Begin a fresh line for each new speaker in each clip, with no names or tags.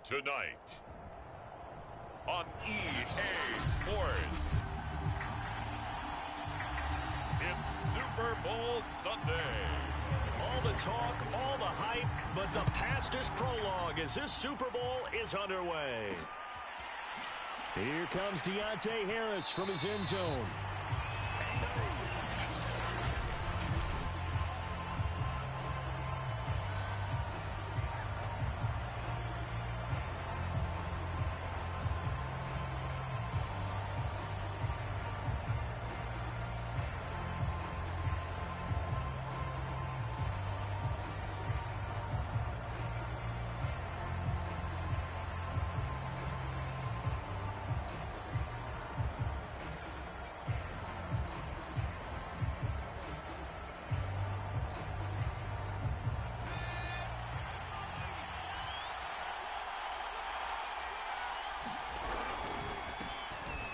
Tonight on EA Sports, it's Super Bowl Sunday.
All the talk, all the hype, but the past is prologue as this Super Bowl is underway. Here comes Deontay Harris from his end zone.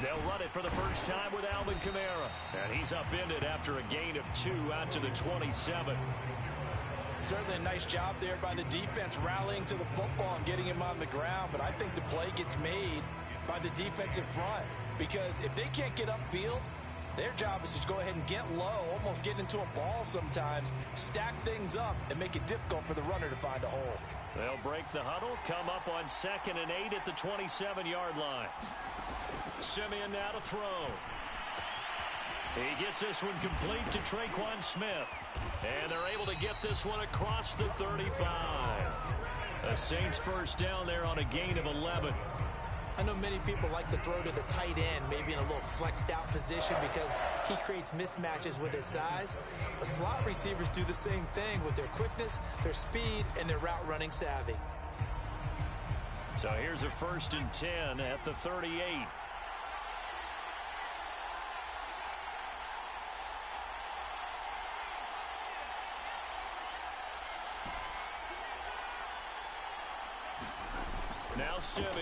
They'll run it for the first time with Alvin Kamara. And he's upended after a gain of 2 out to the 27.
Certainly a nice job there by the defense rallying to the football and getting him on the ground. But I think the play gets made by the defensive front. Because if they can't get upfield, their job is to go ahead and get low, almost get into a ball sometimes, stack things up, and make it difficult for the runner to find a hole.
They'll break the huddle, come up on 2nd and 8 at the 27-yard line. Simeon now to throw. He gets this one complete to Traquan Smith. And they're able to get this one across the 35. The Saints first down there on a gain of 11.
I know many people like to throw to the tight end, maybe in a little flexed out position because he creates mismatches with his size. But slot receivers do the same thing with their quickness, their speed, and their route running savvy.
So here's a 1st and 10 at the 38. Now Simeon.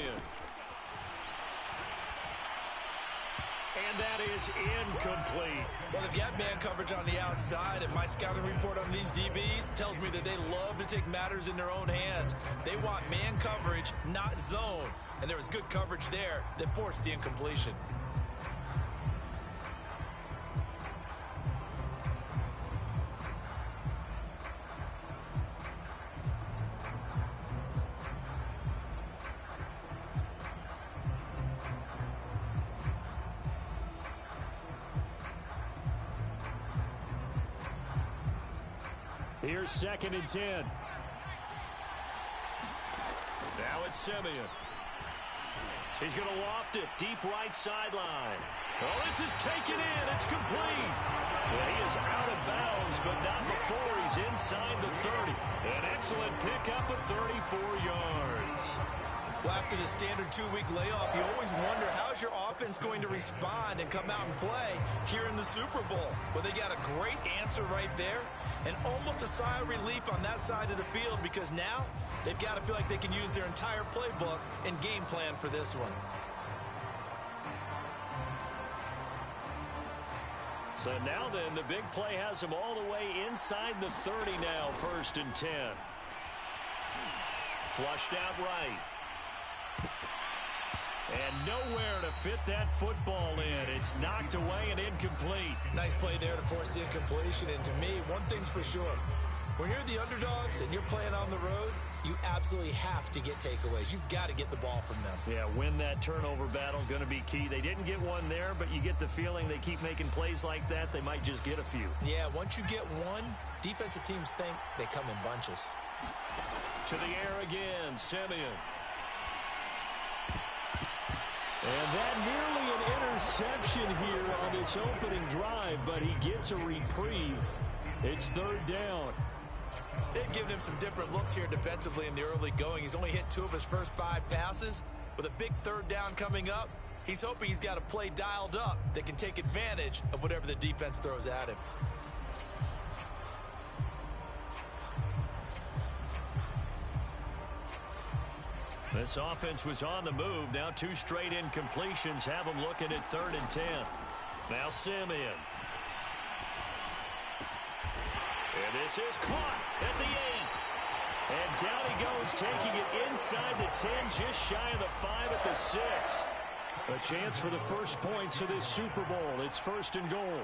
And that is incomplete.
Well, they've got man coverage on the outside, and my scouting report on these DBs tells me that they love to take matters in their own hands. They want man coverage, not zone. And there was good coverage there that forced the incompletion.
Here's 2nd and 10. Now it's Simeon. He's going to loft it deep right sideline. Oh, this is taken in. It's complete. And he is out of bounds, but not before he's inside the 30. An excellent pickup of 34 yards.
Well, after the standard 2-week layoff, you always wonder how's your offense going to respond and come out and play here in the Super Bowl. Well, they got a great answer right there and almost a sigh of relief on that side of the field because now they've got to feel like they can use their entire playbook and game plan for this one.
So now then, the big play has him all the way inside the 30 now, 1st and 10. Flushed out right. And nowhere to fit that football in. It's knocked away and incomplete.
Nice play there to force the incompletion. And to me, one thing's for sure. When you're the underdogs and you're playing on the road, you absolutely have to get takeaways. You've got to get the ball from them.
Yeah, win that turnover battle, going to be key. They didn't get one there, but you get the feeling they keep making plays like that, they might just get a few.
Yeah, once you get one, defensive teams think they come in bunches.
To the air again, Simeon. And that nearly an interception here on this opening drive, but he gets a reprieve. It's 3rd down.
They've given him some different looks here defensively in the early going. He's only hit 2 of his first 5 passes. With a big 3rd down coming up, he's hoping he's got a play dialed up that can take advantage of whatever the defense throws at him.
This offense was on the move. Now 2 straight incompletions have them looking at 3rd and 10. Now Simeon. And this is caught at the 8. And down he goes, taking it inside the 10, just shy of the 5 at the 6. A chance for the first points of this Super Bowl. It's 1st and goal.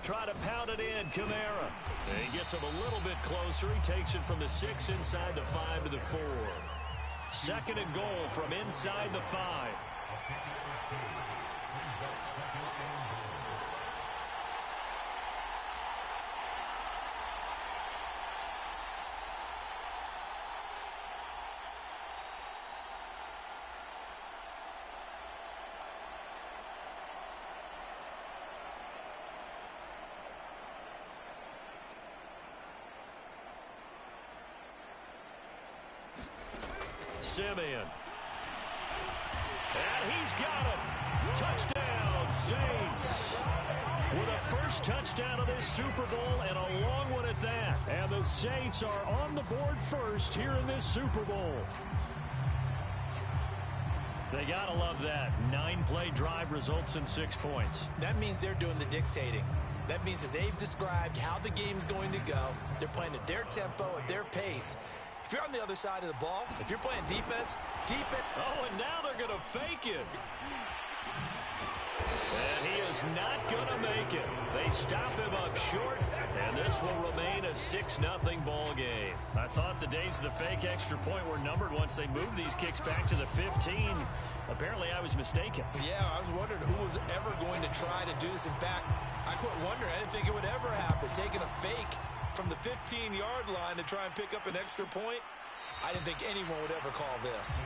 Try to pound it in, Kamara. He gets him a little bit closer. He takes it from the 6 inside the 5 to the 4. 2nd and goal from inside the 5. Simeon. And he's got him. Touchdown, Saints. With a first touchdown of this Super Bowl, and a long one at that. And the Saints are on the board first here in this Super Bowl. They got to love that. 9-play drive results in 6 points.
That means they're doing the dictating. That means that they've described how the game's going to go. They're playing at their tempo, at their pace. If you're on the other side of the ball, if you're playing defense.
Oh, and now they're going to fake it. And he is not going to make it. They stop him up short, and this will remain a 6-0 ball game. I thought the days of the fake extra point were numbered once they moved these kicks back to the 15. Apparently, I was mistaken.
Yeah, I was wondering who was ever going to try to do this. In fact, I quit wondering. I didn't think it would ever happen. Taking a fake from the 15-yard line to try and pick up an extra point. I didn't think anyone would ever call this.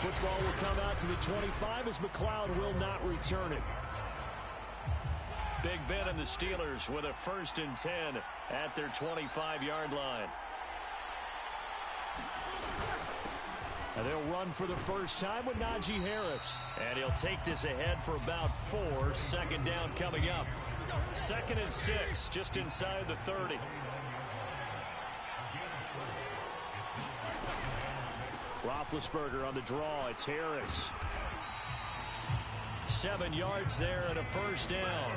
Football will come out to the 25 as McLeod will not return it. Big Ben and the Steelers with a 1st and 10 at their 25-yard line. And they'll run for the first time with Najee Harris. And he'll take this ahead for about 4. 2nd down coming up. 2nd and 6, just inside the 30. Roethlisberger on the draw. It's Harris. 7 yards there and a 1st down.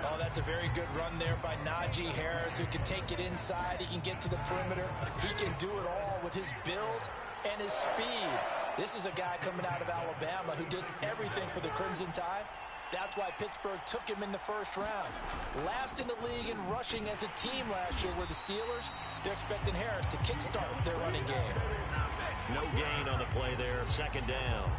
Oh, that's a very good run there by Najee Harris, who can take it inside. He can get to the perimeter. He can do it all with his build and his speed. This is a guy coming out of Alabama who did everything for the Crimson Tide. That's why Pittsburgh took him in the 1st round. Last in the league in rushing as a team last year were the Steelers. They're expecting Harris to kickstart their running game.
No gain on the play there. 2nd down.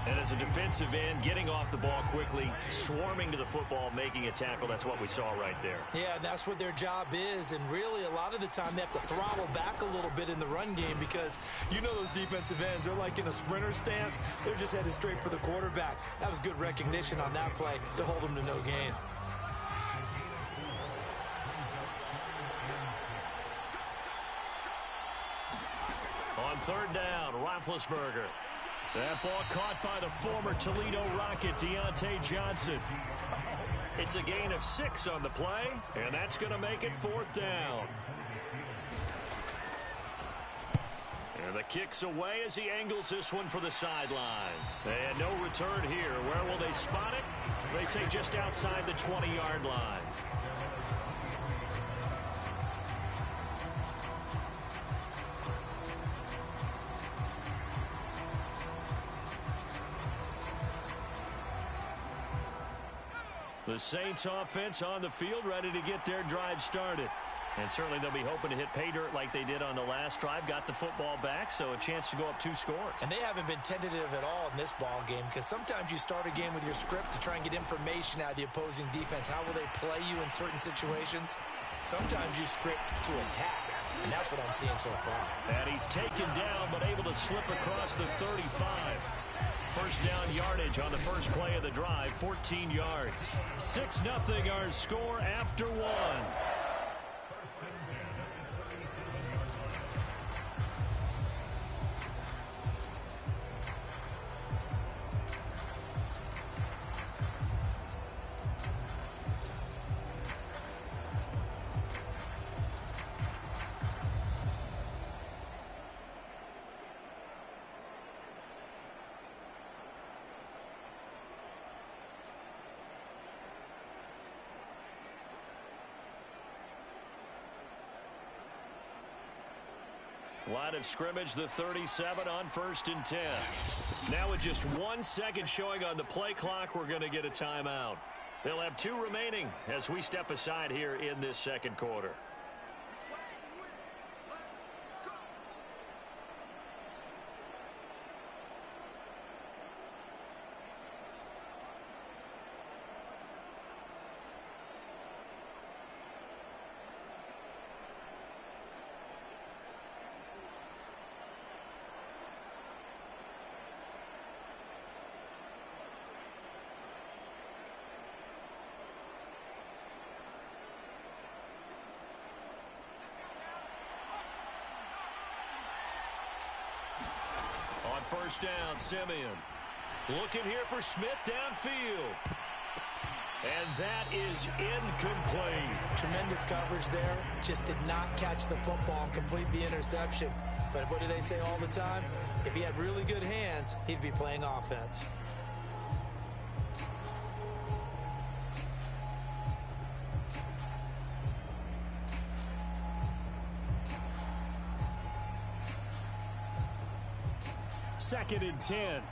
And as a defensive end, getting off the ball quickly, swarming to the football, making a tackle. That's what we saw right there.
Yeah, that's what their job is. And really, a lot of the time, they have to throttle back a little bit in the run game because you know those defensive ends, they're like in a sprinter stance. They're just headed straight for the quarterback. That was good recognition on that play to hold them to no gain.
On 3rd down, Roethlisberger. That ball caught by the former Toledo Rocket, Deontay Johnson. It's a gain of 6 on the play, and that's going to make it 4th down. And the kick's away as he angles this one for the sideline. And no return here. Where will they spot it? They say just outside the 20-yard line. The Saints offense on the field, ready to get their drive started. And certainly they'll be hoping to hit pay dirt like they did on the last drive. Got the football back, so a chance to go up 2 scores.
And they haven't been tentative at all in this ball game because sometimes you start a game with your script to try and get information out of the opposing defense. How will they play you in certain situations? Sometimes you script to attack, and that's what I'm seeing so far.
And he's taken down but able to slip across the 35. First down yardage on the first play of the drive, 14 yards. 6-0 our score after 1. Line of scrimmage, the 37 on 1st and 10. Now with just 1 second showing on the play clock, we're going to get a timeout. They'll have 2 remaining as we step aside here in this second quarter. First down, Simeon. Looking here for Smith downfield. And that is incomplete.
Tremendous coverage there. Just did not catch the football and complete the interception. But what do they say all the time? If he had really good hands, he'd be playing offense.
Second and 10.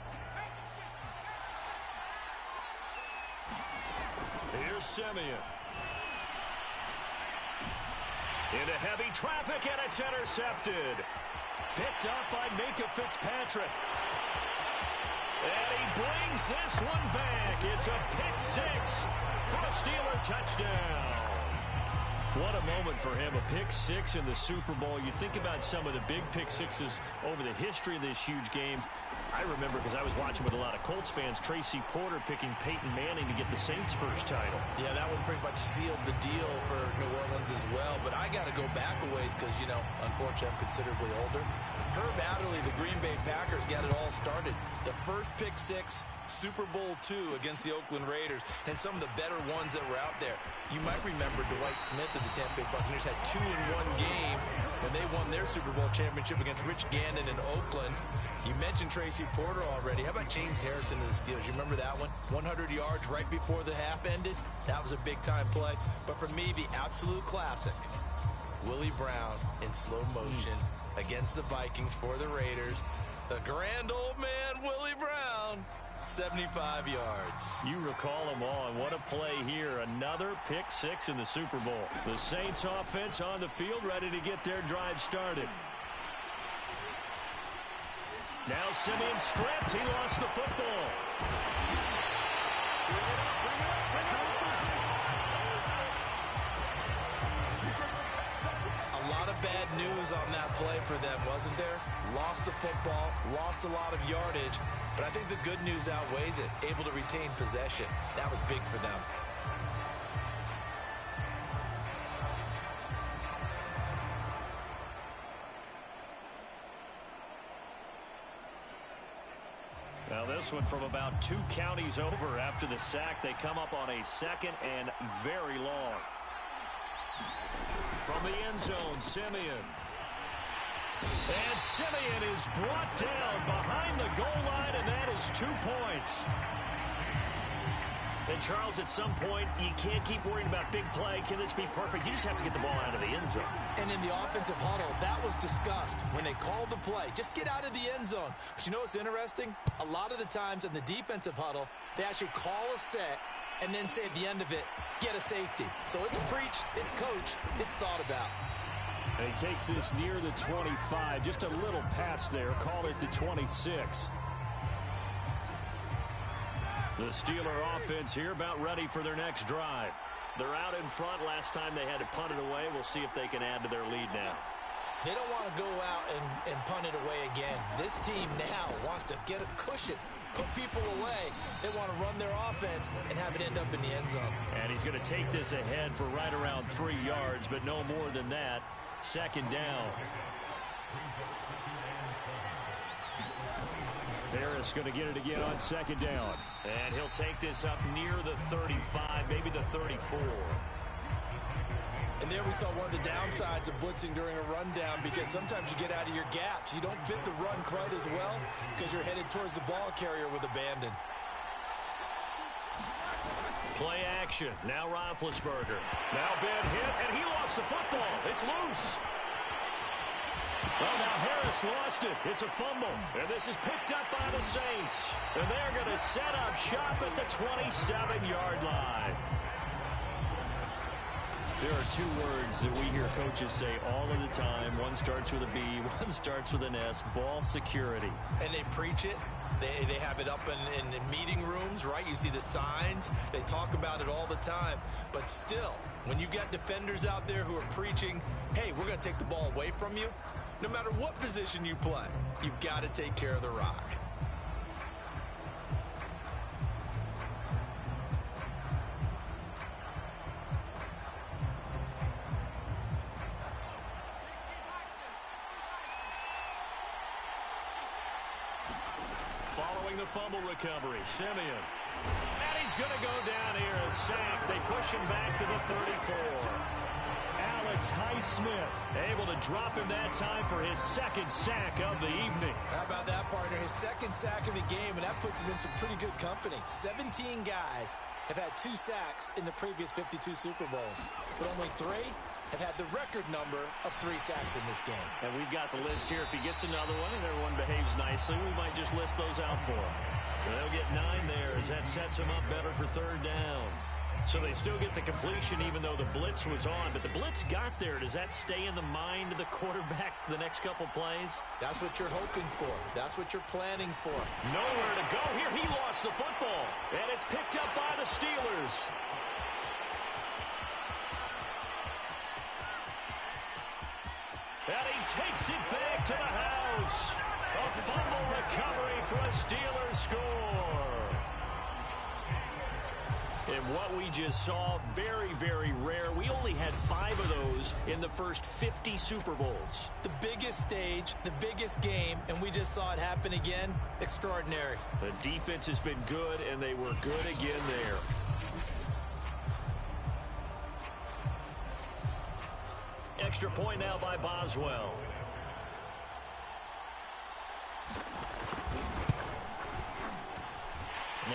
Here's Simeon. Into heavy traffic, and it's intercepted. Picked up by Minka Fitzpatrick. And he brings this one back. It's a pick 6 for a Steeler touchdown. What a moment for him, a pick 6 in the Super Bowl. You think about some of the big pick 6s over the history of this huge game. I remember, because I was watching with a lot of Colts fans, Tracy Porter picking Peyton Manning to get the Saints' first title.
Yeah, that one pretty much sealed the deal for New Orleans as well. But I got to go back a ways because, you know, unfortunately I'm considerably older. Herb Adderley, the Green Bay Packers, got it all started. The first pick 6, Super Bowl II against the Oakland Raiders, and some of the better ones that were out there. You might remember Dwight Smith of the Tampa Bay Buccaneers had 2 in one game when they won their Super Bowl championship against Rich Gannon in Oakland. You mentioned Tracy Porter already. How about James Harrison to the Steelers? You remember that one? 100 yards right before the half ended? That was a big-time play. But for me, the absolute classic, Willie Brown in slow motion against the Vikings for the Raiders. The grand old man, Willie Brown, 75 yards.
You recall them all, and what a play here. Another pick 6 in the Super Bowl. The Saints offense on the field, ready to get their drive started. Now Simeon stripped. He lost the football.
A lot of bad news on that play for them, wasn't there? Lost the football, lost a lot of yardage, but I think the good news outweighs it. Able to retain possession. That was big for them.
Now this one from about 2 counties over after the sack. They come up on a 2nd and very long. From the end zone, Simeon. And Simeon is brought down behind the goal line, and that is 2 points. And Charles, at some point, you can't keep worrying about big play. Can this be perfect? You just have to get the ball out of the end zone.
And in the offensive huddle, that was discussed when they called the play. Just get out of the end zone. But you know what's interesting? A lot of the times in the defensive huddle, they actually call a set and then say at the end of it, get a safety. So it's preached, it's coached, it's thought about.
And he takes this near the 25. Just a little pass there. Call it the 26. The Steeler offense here about ready for their next drive. They're out in front. Last time they had to punt it away. We'll see if they can add to their lead now.
They don't want to go out and punt it away again. This team now wants to get a cushion, put people away. They want to run their offense and have it end up in the end zone. And
he's going to take this ahead for right around 3 yards, but no more than that. 2nd down. Harris going to get it again on 2nd down. And he'll take this up near the 35, maybe the 34.
And there we saw one of the downsides of blitzing during a rundown, because sometimes you get out of your gaps. You don't fit the run quite as well because you're headed towards the ball carrier with abandon.
Play action. Now Roethlisberger. Now bad hit, and he lost the football. It's loose. Well, now Harris lost it. It's a fumble. And this is picked up by the Saints. And they're going to set up shop at the 27-yard line. There are two words that we hear coaches say all of the time. One starts with a B, one starts with an S, ball security.
And they preach it. They have it up in meeting rooms, right? You see the signs. They talk about it all the time. But still, when you've got defenders out there who are preaching, hey, we're going to take the ball away from you, no matter what position you play, you've got to take care of the rock.
Following the fumble recovery, Simeon. And he's going to go down here, a sack. They push him back to the 34. Alex Highsmith able to drop him that time for his second sack of the evening.
How about that, partner? His second sack of the game, and that puts him in some pretty good company. 17 guys have had 2 sacks in the previous 52 Super Bowls, but only 3 have had the record number of 3 sacks in this game.
And we've got the list here. If he gets another one and everyone behaves nicely, we might just list those out for him. And they'll get 9 there as that sets him up better for third down. So they still get the completion even though the blitz was on. But the blitz got there. Does that stay in the mind of the quarterback the next couple plays?
That's what you're hoping for. That's what you're planning for.
Nowhere to go here. He lost the football. And it's picked up by the Steelers. And he takes it back to the house. A fumble recovery for a Steelers score. And what we just saw, very, very rare. We only had 5 of those in the first 50 Super Bowls.
The biggest stage, the biggest game, and we just saw it happen again. Extraordinary.
The defense has been good, and they were good again there. Extra point now by Boswell.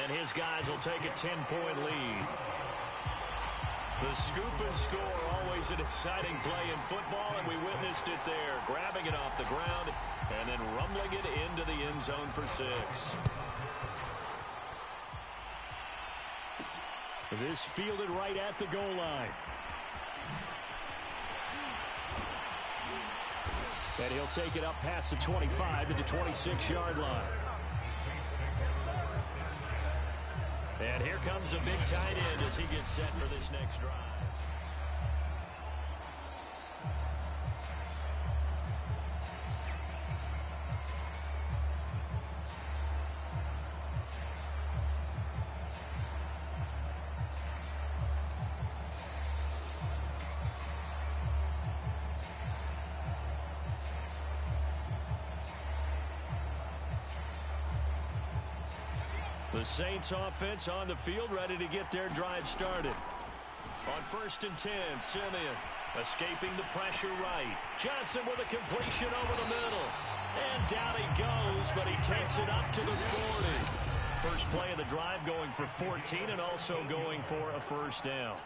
And his guys will take a 10-point lead. The scoop and score, always an exciting play in football, and we witnessed it there. Grabbing it off the ground and then rumbling it into the end zone for 6. This fielded right at the goal line. And he'll take it up past the 25 to the 26-yard line. And here comes a big tight end as he gets set for this next drive. The Saints offense on the field, ready to get their drive started. On 1st and 10, Simeon escaping the pressure right. Johnson with a completion over the middle. And down he goes, but he takes it up to the 40. First play of the drive going for 14 and also going for a first down.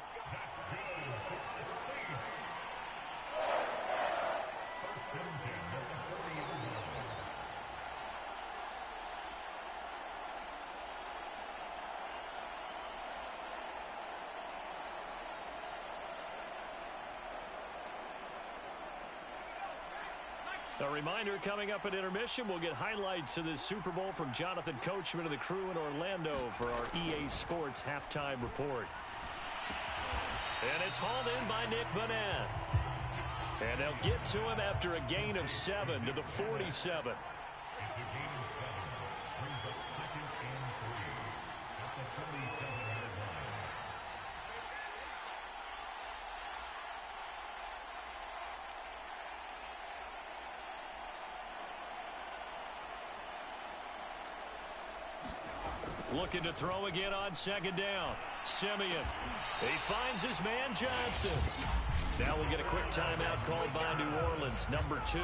A reminder, coming up at intermission, we'll get highlights of this Super Bowl from Jonathan Coachman and the crew in Orlando for our EA Sports halftime report. And it's hauled in by Nick Vanette. And they'll get to him after a gain of 7 to the 47. Looking to throw again on 2nd down. Simeon. He finds his man Johnson. Now we'll get a quick timeout called by New Orleans, number 2.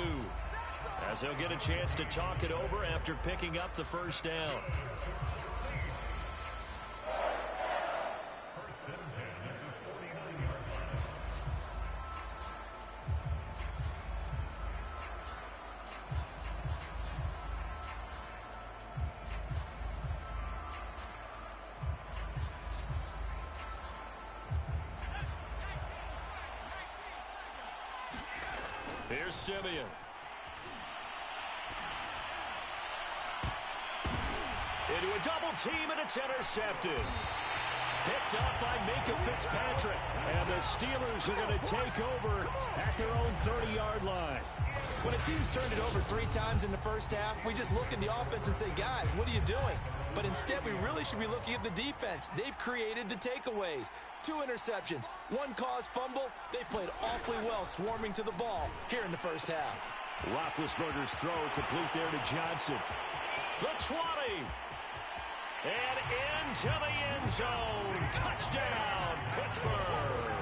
As they'll get a chance to talk it over after picking up the first down. Here's Simeon. Into a double team, and it's intercepted. Picked up by Minka Fitzpatrick. And the Steelers are going to take over at their own 30-yard line.
When a team's turned it over 3 times in the first half, we just look at the offense and say, guys, what are you doing? But instead, we really should be looking at the defense. They've created the takeaways. 2 interceptions, 1 caused fumble. They played awfully well swarming to the ball here in the first half.
Roethlisberger's throw complete there to Johnson. The 20. And into the end zone. Touchdown, Pittsburgh.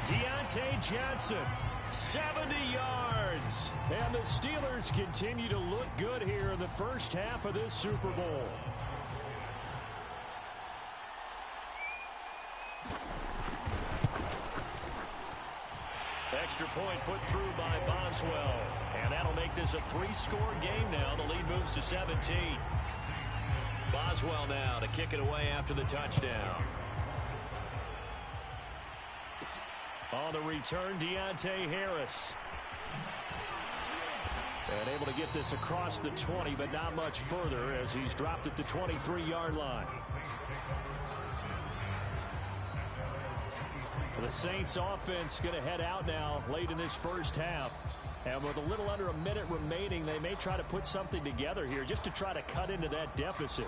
Deontay Johnson, 70 yards. And the Steelers continue to look good here in the first half of this Super Bowl. Extra point put through by Boswell. And that'll make this a 3-score game now. The lead moves to 17. Boswell now to kick it away after the touchdown. On the return, Deontay Harris. And able to get this across the 20, but not much further as he's dropped at the 23-yard line. The Saints offense going to head out now late in this first half. And with a little under a minute remaining, they may try to put something together here just to try to cut into that deficit.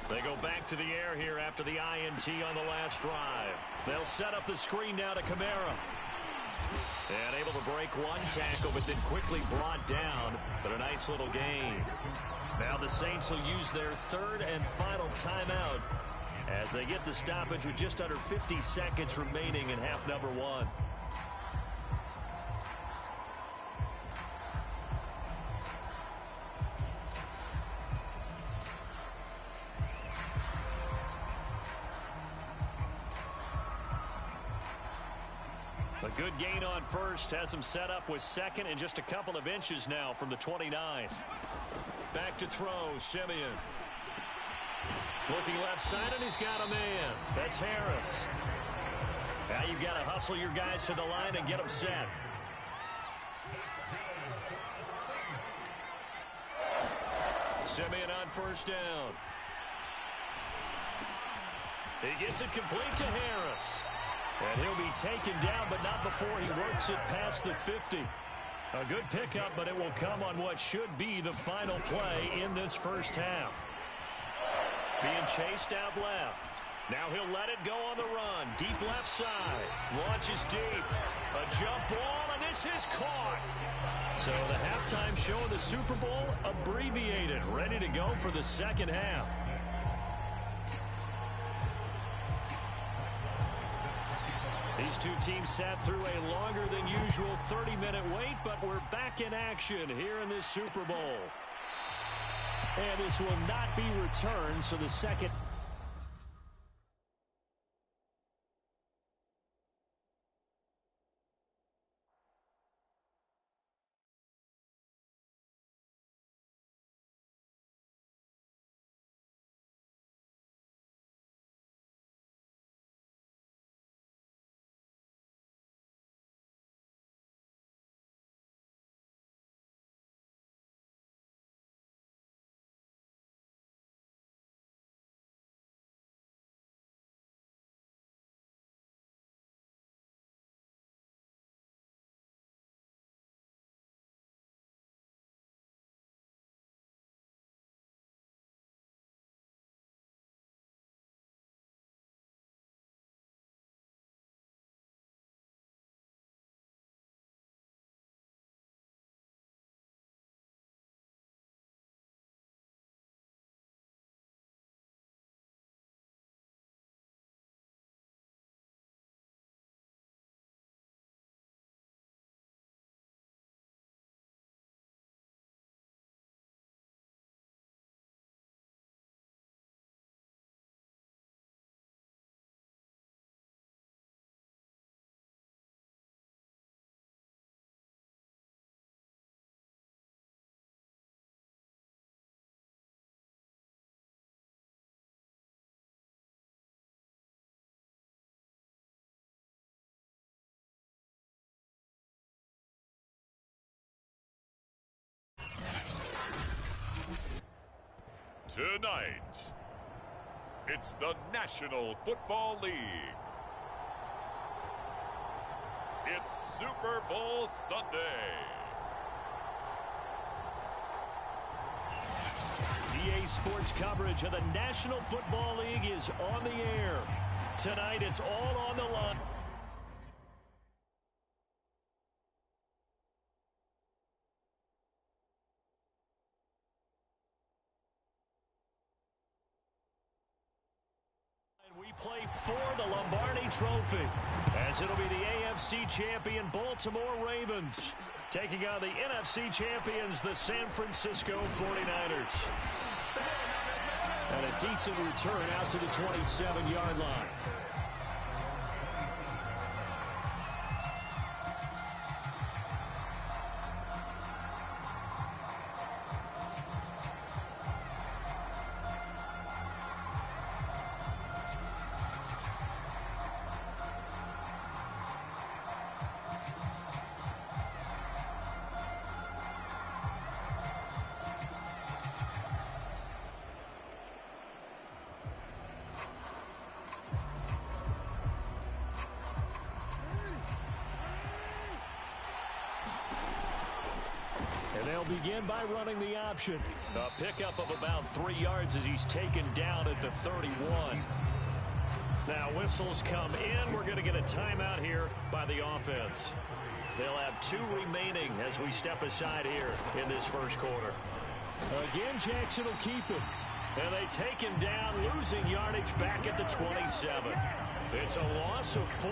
They go back to the air here after the INT on the last drive. They'll set up the screen now to Kamara. And able to break 1 tackle, but then quickly brought down. But a nice little gain. Now the Saints will use their 3rd and final timeout as they get the stoppage with just under 50 seconds remaining in half number 1. A good gain on first has him set up with 2nd and just a couple of inches now from the 29. Back to throw, Simeon. Looking left side, and he's got a man. That's Harris. Now you've got to hustle your guys to the line and get them set. Simeon on first down. He gets it complete to Harris. And he'll be taken down, but not before he works it past the 50. A good pickup, but it will come on what should be the final play in this first half. Being chased out left. Now he'll let it go on the run. Deep left side. Launches deep. A jump ball, and this is caught. So the halftime show of the Super Bowl abbreviated. Ready to go for the second half. These two teams sat through a longer than usual 30-minute wait, but we're back in action here in this Super Bowl. And this will not be returned, so the second
Tonight, it's the National Football League. It's Super Bowl Sunday.
EA Sports coverage of the National Football League is on the air. Tonight, it's all on the line. We play for the Lombardi Trophy, as it'll be the AFC champion Baltimore Ravens taking on the NFC champions, the San Francisco 49ers. And a decent return out to the 27-yard line. And they'll begin by running the option. A pickup of about 3 yards as he's taken down at the 31. Now whistles come in. We're going to get a timeout here by the offense. They'll have 2 remaining as we step aside here in this first quarter. Again, Jackson will keep it. And they take him down, losing yardage back at the 27. It's a loss of 4.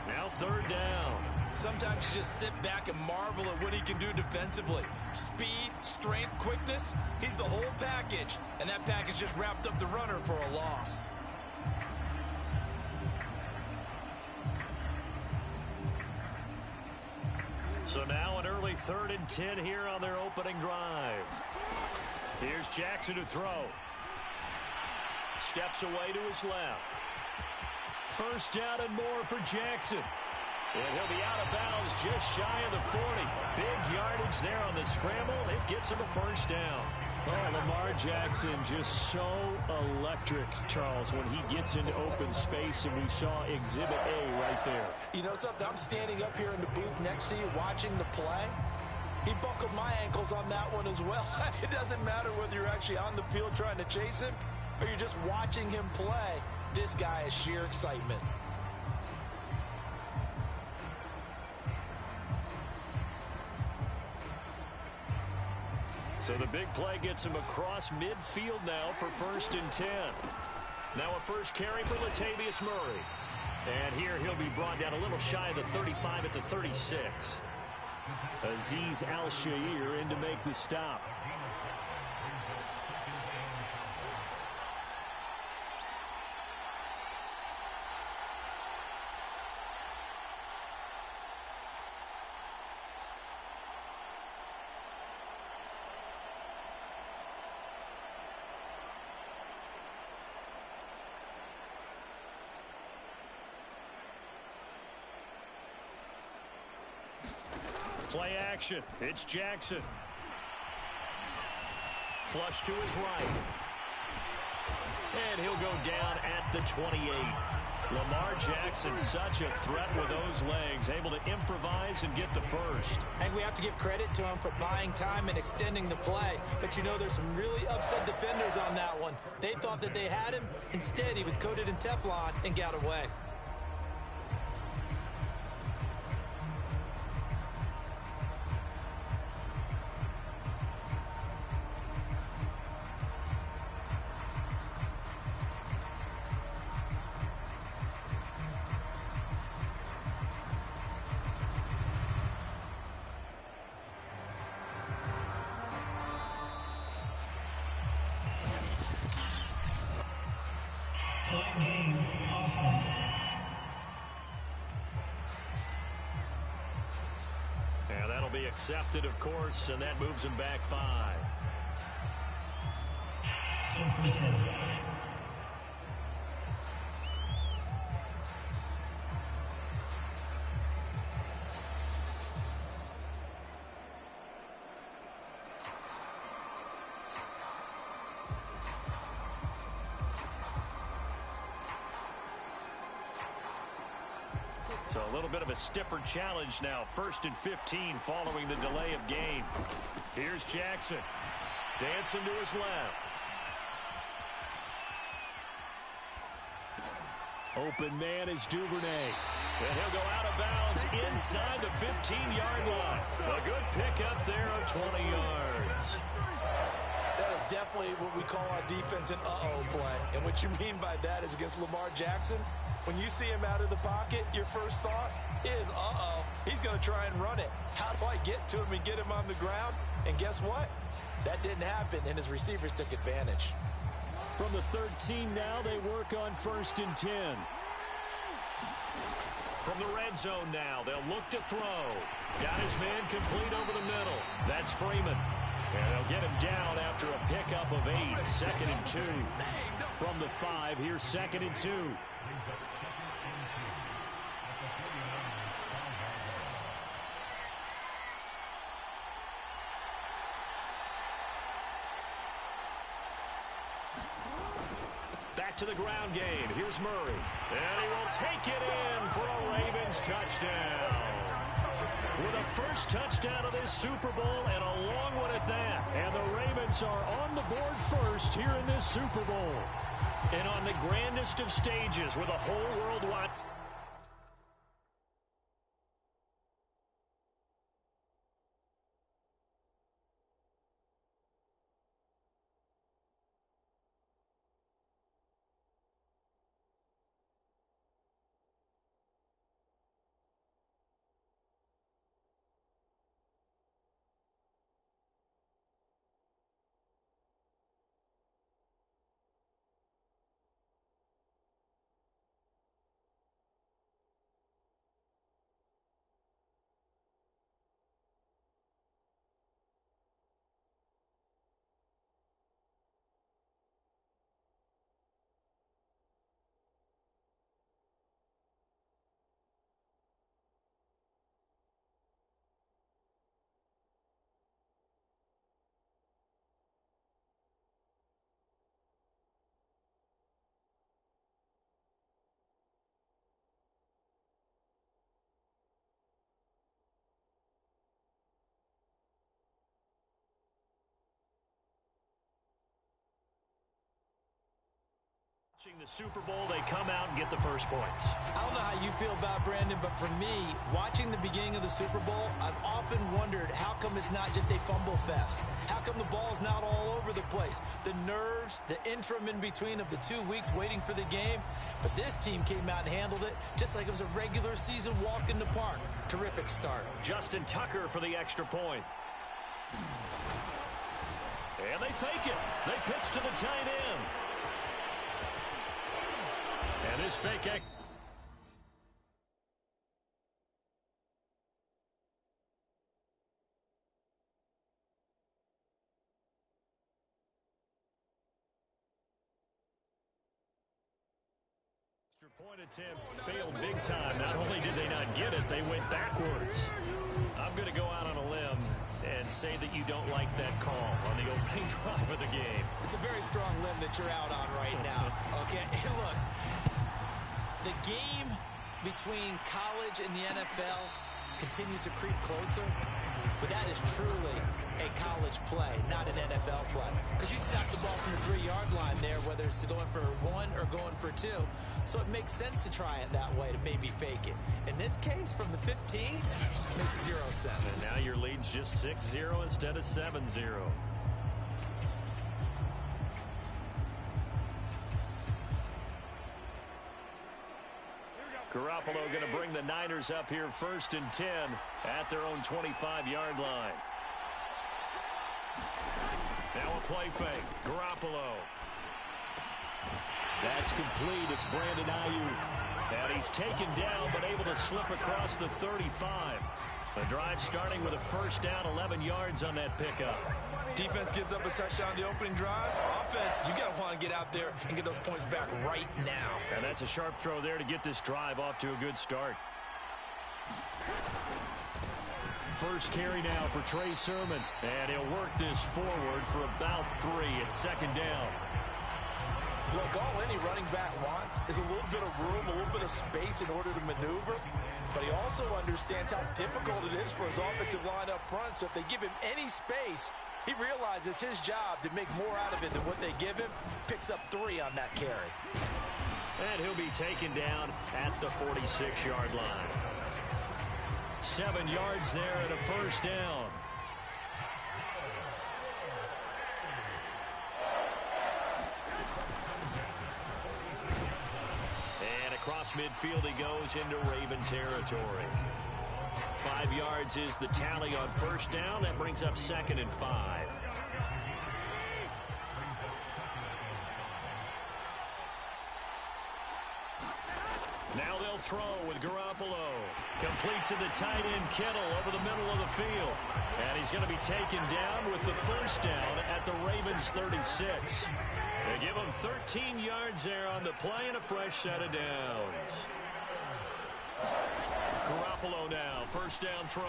Now 3rd down.
Sometimes you just sit back and marvel at what he can do defensively. Speed, strength, quickness, he's the whole package. And that package just wrapped up the runner for a loss.
So now an early 3rd and 10 here on their opening drive. Here's Jackson to throw. Steps away to his left. 1st down and more for Jackson. And he'll be out of bounds just shy of the 40. Big yardage there on the scramble. It gets him a 1st down.
Oh, Lamar Jackson just so electric, Charles, when he gets into open space, and we saw Exhibit A right there.
You know something? I'm standing up here in the booth next to you watching the play. He buckled my ankles on that one as well. It doesn't matter whether you're actually on the field trying to chase him or you're just watching him play. This guy is sheer excitement.
So the big play gets him across midfield now for 1st and 10. Now a first carry for Latavius Murray. And here he'll be brought down a little shy of the 35 at the 36.
Azeez Al-Shaair in to make the stop.
Play action. It's Jackson. Flush to his right. And he'll go down at the 28. Lamar Jackson, such a threat with those legs, able to improvise and get the 1st.
And we have to give credit to him for buying time and extending the play. But you know, there's some really upset defenders on that one. They thought that they had him. Instead, he was coated in Teflon and got away.
And that'll be accepted, of course, and that moves him back 5. So a little bit of a stiffer challenge now. 1st and 15 following the delay of game. Here's Jackson. Dancing to his left.
Open man is Duvernay.
And he'll go out of bounds inside the 15-yard line. A good pickup there of 20 yards.
That is definitely what we call our defense an uh-oh play. And what you mean by that is against Lamar Jackson, when you see him out of the pocket, your first thought is, uh-oh, he's going to try and run it. How do I get to him and get him on the ground? And guess what? That didn't happen, and his receivers took advantage.
From the 13 now, they work on 1st and 10.
From the red zone now, they'll look to throw. Got his man complete over the middle. That's Freeman. And they'll get him down after a pickup of 8. 2nd and 2.
From the 5, here's 2nd and 2.
Back to the ground game. Here's Murray. And he will take it in for a Ravens touchdown. With a first touchdown of this Super Bowl and a long one at that.
And the Ravens are on the board first here in this Super Bowl.
And on the grandest of stages with a whole world watching. The Super Bowl, they come out and get the first points.
I don't know how you feel about Brandon, but for me, watching the beginning of the Super Bowl, I've often wondered how come it's not just a fumble fest? How come the ball's not all over the place? The nerves, the interim in between of the 2 weeks waiting for the game. But this team came out and handled it just like it was a regular season walk in the park. Terrific start.
Justin Tucker for the extra point. And they fake it. They pitch to the tight end. And this fake act. Extra point attempt failed big time. Not only did they not get it, they went backwards. I'm going to go out on a limb and say that you don't like that call on the opening drive of the game.
It's a very strong limb that you're out on right now. Okay, look. The game between college and the NFL continues to creep closer, but that is truly a college play, not an NFL play. Because you snap the ball from the 3-yard line there, whether it's going for 1 or going for 2. So it makes sense to try it that way, to maybe fake it. In this case, from the 15, makes 0 sense.
And now your lead's just 6-0 instead of 7-0. Garoppolo going to bring the Niners up here 1st and 10 at their own 25-yard line. Now a play fake. Garoppolo.
That's complete. It's Brandon Ayuk.
And he's taken down but able to slip across the 35. The drive starting with a first down, 11 yards on that pickup.
Defense gives up a touchdown on the opening drive. Offense, you got to want to get out there and get those points back right now.
And that's a sharp throw there to get this drive off to a good start.
First carry now for Trey Sermon.
And he'll work this forward for about 3 at 2nd down.
Look, all any running back wants is a little bit of room, a little bit of space in order to maneuver. but he also understands how difficult it is for his offensive line up front. So if they give him any space, he realizes his job to make more out of it than what they give him. Picks up 3 on that carry.
And he'll be taken down at the 46-yard line. 7 yards there and a first down. And across midfield he goes into Raven territory. 5 yards is the tally on first down. That brings up 2nd and 5. Now they'll throw with Garoppolo. Complete to the tight end, Kittle, over the middle of the field. And he's going to be taken down with the first down at the Ravens 36. They give him 13 yards there on the play and a fresh set of downs. Garoppolo now, first down throw.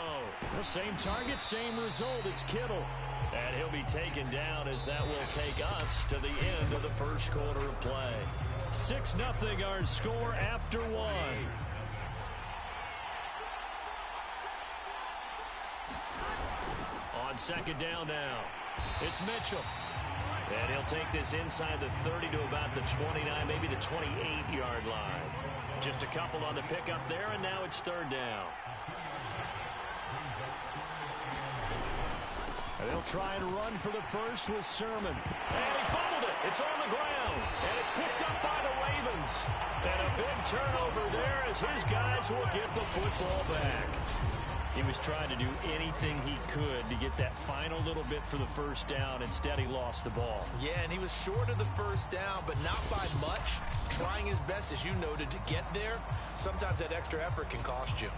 The same target, same result. It's Kittle.
And he'll be taken down as that will take us to the end of the first quarter of play. 6-0 our score after 1. On second down now, it's Mitchell. And he'll take this inside the 30 to about the 29, maybe the 28-yard line. Just a couple on the pickup there, and now it's 3rd down.
And they'll try and run for the first with Sermon.
And he fumbled it. It's on the ground. And it's picked up by the Ravens. And a big turnover there as his guys will get the football back.
He was trying to do anything he could to get that final little bit for the first down. Instead, he lost the ball.
Yeah, and he was short of the first down, but not by much. Trying his best, as you noted, to get there. Sometimes that extra effort can cost you.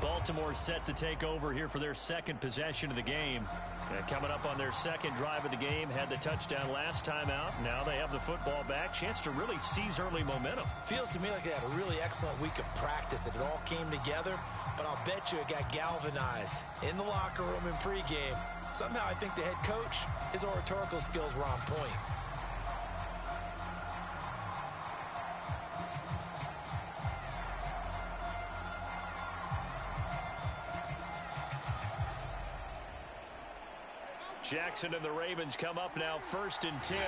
Baltimore set to take over here for their second possession of the game. And coming up on their second drive of the game, had the touchdown last time out. Now they have the football back. Chance to really seize early momentum.
Feels to me like they had a really excellent week of practice, that it all came together. But I'll bet you it got galvanized in the locker room in pregame. Somehow I think the head coach, his oratorical skills were on point.
Jackson and the Ravens come up now 1st and 10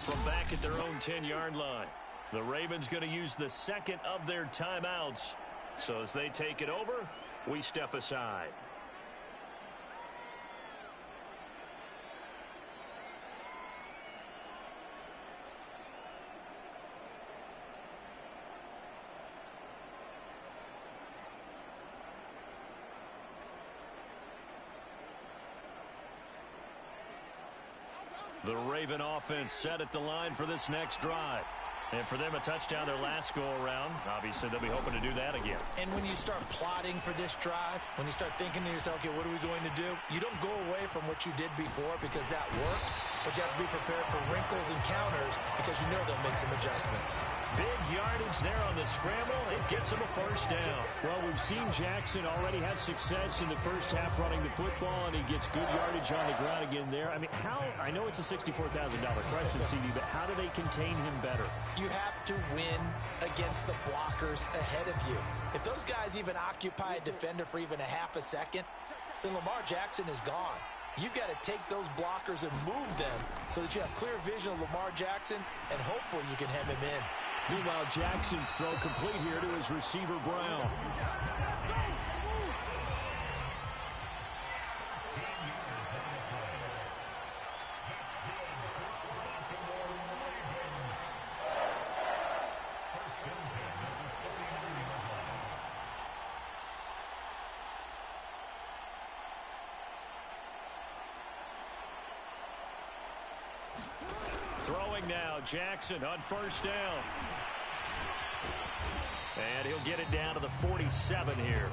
from back at their own 10-yard line. The Ravens going to use the second of their timeouts. So as they take it over, we step aside. The Raven offense set at the line for this next drive. And for them, a touchdown their last go-around. Obviously, they'll be hoping to do that again.
And when you start plotting for this drive, when you start thinking to yourself, okay, what are we going to do? You don't go away from what you did before because that worked, but you have to be prepared for wrinkles and counters because you know they'll make some adjustments.
Big yardage there on the scramble. It gets him a first down.
Well, we've seen Jackson already have success in the first half running the football, and he gets good yardage on the ground again there. I mean, I know it's a $64,000 question, CD, but how do they contain him better?
You have to win against the blockers ahead of you. If those guys even occupy a defender for even a half a second, then Lamar Jackson is gone. You've got to take those blockers and move them so that you have clear vision of Lamar Jackson, and hopefully you can hem him in.
Meanwhile, Jackson's throw complete here to his receiver, Brown.
Throwing now, Jackson on first down. And he'll get it down to the 47 here.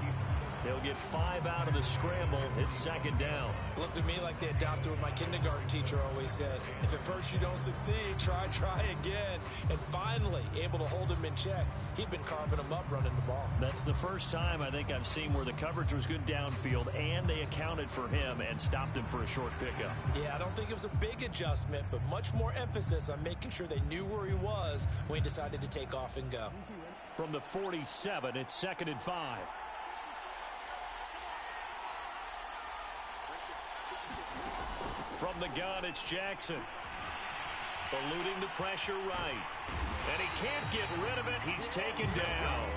He'll get 5 out of the scramble. It's second down.
Looked to me like they adopted what my kindergarten teacher always said. If at first you don't succeed, try again. And finally, able to hold him in check. He'd been carving him up running the ball.
That's the first time I think I've seen where the coverage was good downfield and they accounted for him and stopped him for a short pickup.
Yeah, I don't think it was a big adjustment, but much more emphasis on making sure they knew where he was when he decided to take off and go.
From the 47, it's 2nd and 5.
From the gun, it's Jackson. Eluding the pressure right. And he can't get rid of it. He's taken down.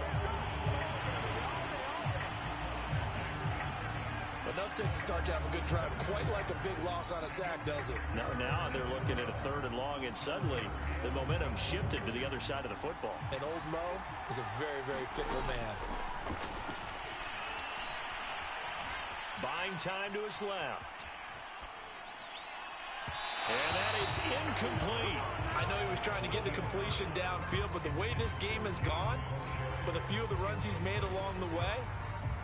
Enough to start to have a good drive. Quite like a big loss on a sack, does it?
No, now they're looking at a 3rd and long, and suddenly the momentum shifted to the other side of the football.
And old Mo is a very, very fickle man.
Buying time to his left. And that is incomplete.
I know he was trying to get the completion downfield, but the way this game has gone, with a few of the runs he's made along the way,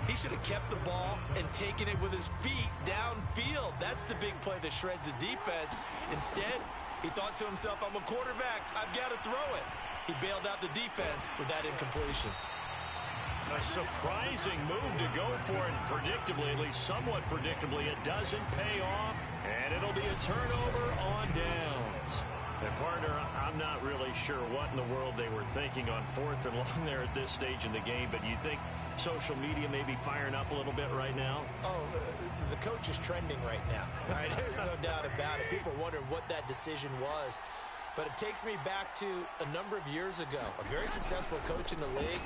he should have kept the ball and taken it with his feet downfield. That's the big play that shreds the defense. Instead, he thought to himself, I'm a quarterback. I've got to throw it. He bailed out the defense with that incompletion.
A surprising move to go for it. Predictably, at least somewhat predictably, it doesn't pay off. And it'll be a turnover on downs. And partner, I'm not really sure what in the world they were thinking on 4th and long there at this stage in the game, but you think social media may be firing up a little bit right now?
Oh, the coach is trending right now. All right, there's no doubt about it. People are wondering what that decision was. But it takes me back to a number of years ago. A very successful coach in the league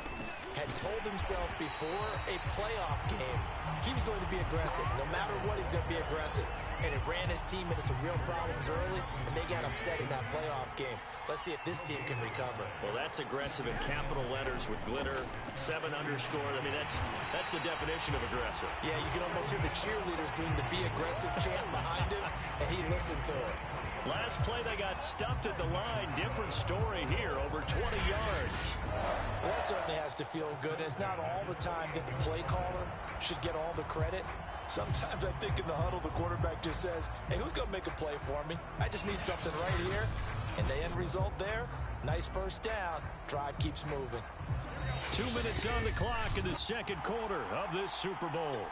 had told himself before a playoff game he was going to be aggressive. No matter what, he's going to be aggressive. And it ran his team into some real problems early, and they got upset in that playoff game. Let's see if this team can recover.
Well, that's aggressive in capital letters with glitter, 7 underscore. I mean, that's the definition of aggressive.
Yeah, you can almost hear the cheerleaders doing the be aggressive chant behind him, and he listened to it.
Last play, they got stuffed at the line. Different story here, over 20 yards.
Well, that certainly has to feel good. It's not all the time that the play caller should get all the credit. Sometimes I think in the huddle, the quarterback just says, hey, who's going to make a play for me? I just need something right here. And the end result there, nice first down. Drive keeps moving.
2 minutes on the clock in the second quarter of this Super Bowl.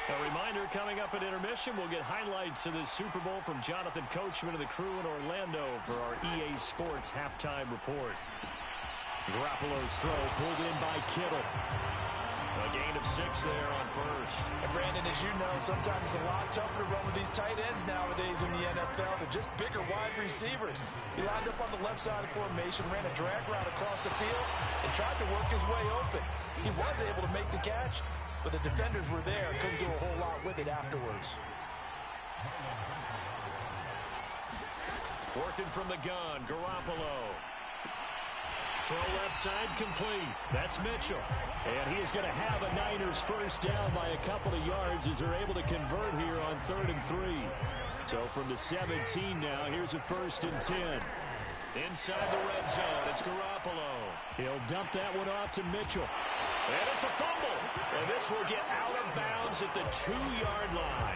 A reminder, coming up at intermission, we'll get highlights of this Super Bowl from Jonathan Coachman and the crew in Orlando for our EA Sports halftime report. Garoppolo's throw pulled in by Kittle. A gain of 6 there on first.
And Brandon, as you know, sometimes it's a lot tougher to run with these tight ends nowadays in the NFL. They're just bigger wide receivers. He lined up on the left side of the formation, ran a drag route across the field, and tried to work his way open. He was able to make the catch, but the defenders were there, couldn't do a whole lot with it afterwards.
Working from the gun, Garoppolo. Throw left side complete. That's Mitchell.
And he is going to have a Niners first down by a couple of yards as they're able to convert here on 3rd and 3. So from the 17 now, here's a 1st and 10.
Inside the red zone, it's Garoppolo.
He'll dump that one off to Mitchell.
And it's a fumble. And this will get out of bounds at the 2-yard line.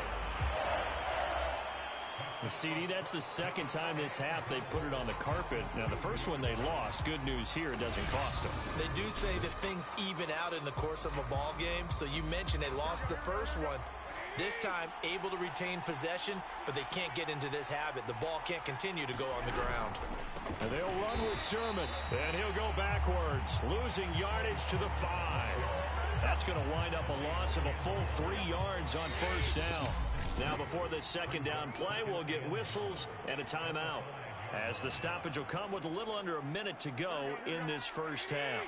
CD, that's the second time this half they put it on the carpet. Now, the first one they lost. Good news here, it doesn't cost them.
They do say that things even out in the course of a ball game. So you mentioned they lost the first one. This time, able to retain possession, but they can't get into this habit. The ball can't continue to go on the ground.
And they'll run with Sherman. And he'll go backwards, losing yardage to the 5. That's going to wind up a loss of a full 3 yards on first down. Now, before this second down play, we'll get whistles and a timeout, as the stoppage will come with a little under a minute to go in this first half.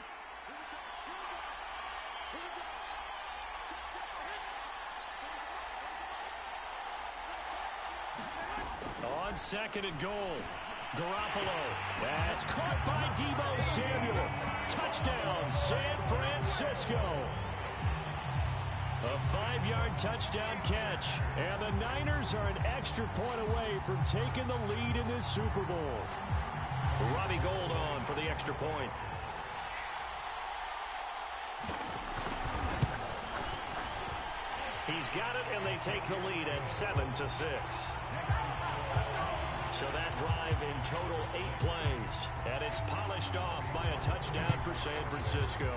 On 2nd and goal, Garoppolo. That's caught by Deebo Samuel. Touchdown, San Francisco. A 5-yard touchdown catch. And the Niners are an extra point away from taking the lead in this Super Bowl. Robbie Gould on for the extra point. He's got it, and they take the lead at 7-6. So that drive in total 8 plays. And it's polished off by a touchdown for San Francisco.